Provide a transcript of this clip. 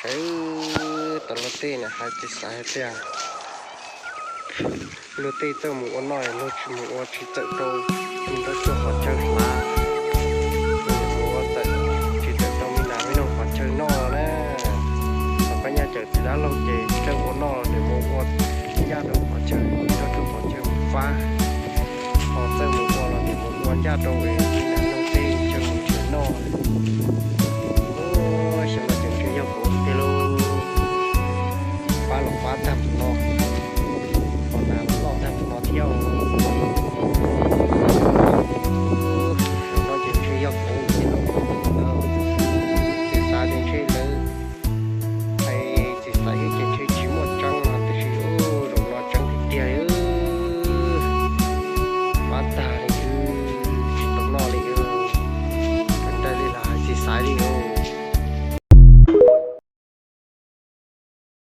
ตลอดตีเนี่ยหายใจสายเตียลูตีเตอร์หมูน้อยลูกหมูที่เตอร์โตมันก็จะหัวเจอลาหมูเตอร์ที่เตอร์โตมีน้ำไม่น้องหัวเจอนอนะแล้วก็ย่าเจอที่ด้านเราเจอเจอหัวนอเดี๋ยวหมูย่าโดนหัวเจอก็คือหัวเจอฟ้าพอเตอร์หมูเราเดี๋ยวหมูย่าโดนเอง